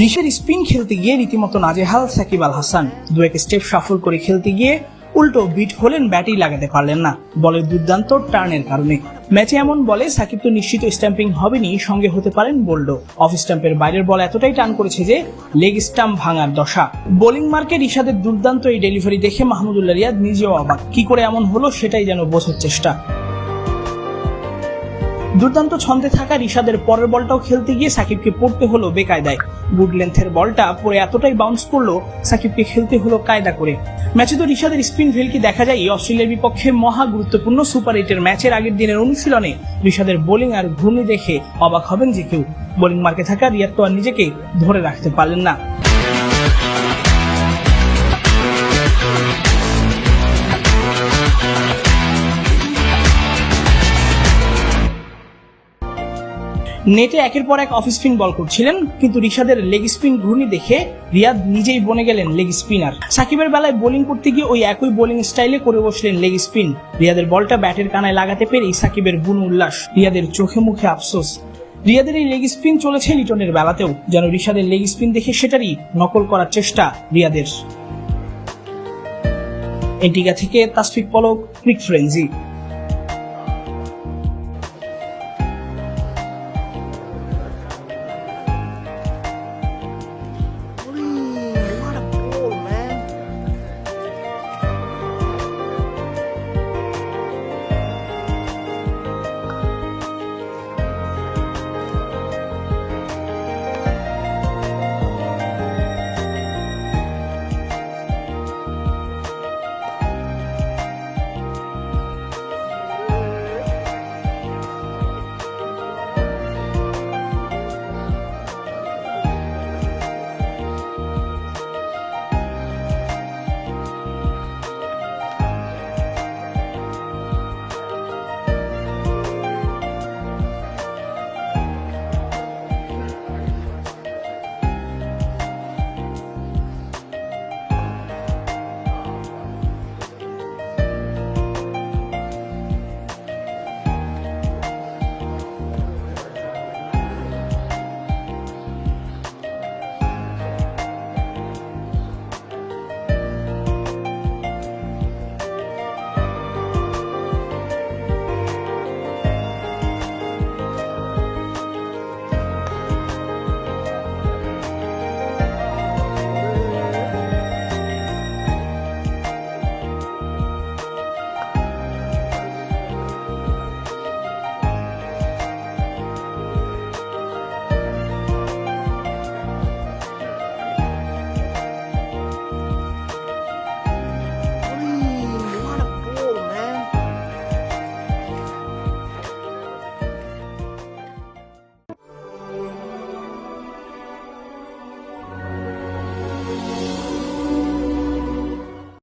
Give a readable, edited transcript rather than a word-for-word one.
রিশাদের spin খেলতে গিয়ে রীতিমতো নাজেহাল সাকিব আল হাসান। দু এক স্টেপ শাফল করে খেলতে গিয়ে উল্টো বিট হলেন, ব্যাটই লাগাতে পারলেন না বলের দুর্দান্ত টার্নের কারণে। ম্যাচে এমন বলে সাকিব তো নিশ্চিত স্ট্যাম্পিং হবেনি, সঙ্গে হতে পারেন বোল্ডও। অফ স্ট্যাম্পের বাইরের বল এতটাই টান করেছে যে লেগ স্টাম্প ভাঙার দশা। বোলিং মার্কে রিশাদের দুর্দান্ত এই ডেলিভারি দেখে মাহমুদুল্লাহ রিয়াদ নিজেও অবাক। কি করে এমন হলো সেটাই যেন বোঝার চেষ্টা। দুর্দান্ত ছন্দে থাকা রিশাদের পরের বলটাও খেলতে গিয়ে সাকিবকে পড়তে হলো বেকায়দায়। গুড লেন্থের বলটা পরে এতটাই বাউন্স করলো সাকিবকে খেলতে হলো কায়দা করে। ম্যাচে তো রিশাদের স্পিন ভেলকি দেখা যায় অস্ট্রেলিয়ার বিপক্ষে মহা গুরুত্বপূর্ণ সুপার 8-এর ম্যাচের আগের দিনের অনুশীলনে। রিশাদের বোলিং আর ঘূর্ণি দেখে অবাক হবেন যে কেউ। বোলিং মার্কে থাকা রিয়াদ তো আর নিজেকে ধরে রাখতে পারলেন না। নেটে একের পর এক অফ স্পিন বল করছিলেন, কিন্তু রিশাদের লেগ স্পিন ঘূর্ণি দেখে রিয়াদ নিজেই বনে গেলেন লেগ স্পিনার। সাকিবের বেলায় বোলিং করতে গিয়ে ওই একই বোলিং স্টাইলে করে বসলেন লেগ স্পিন। রিয়াদের বলটা ব্যাটের কানায় লাগাতে পেরেই সাকিবের বুনো উল্লাস, রিয়াদের চোখে মুখে আফসোস। রিয়াদের এই লেগ স্পিন চলেছে লিটনের বেলাতেও, যেন রিশাদের লেগ স্পিন দেখে সেটারই নকল করার চেষ্টা রিয়াদের। এন্টিগা থেকে তাসফিক পলক, ক্রিক ফ্রেঞ্জি।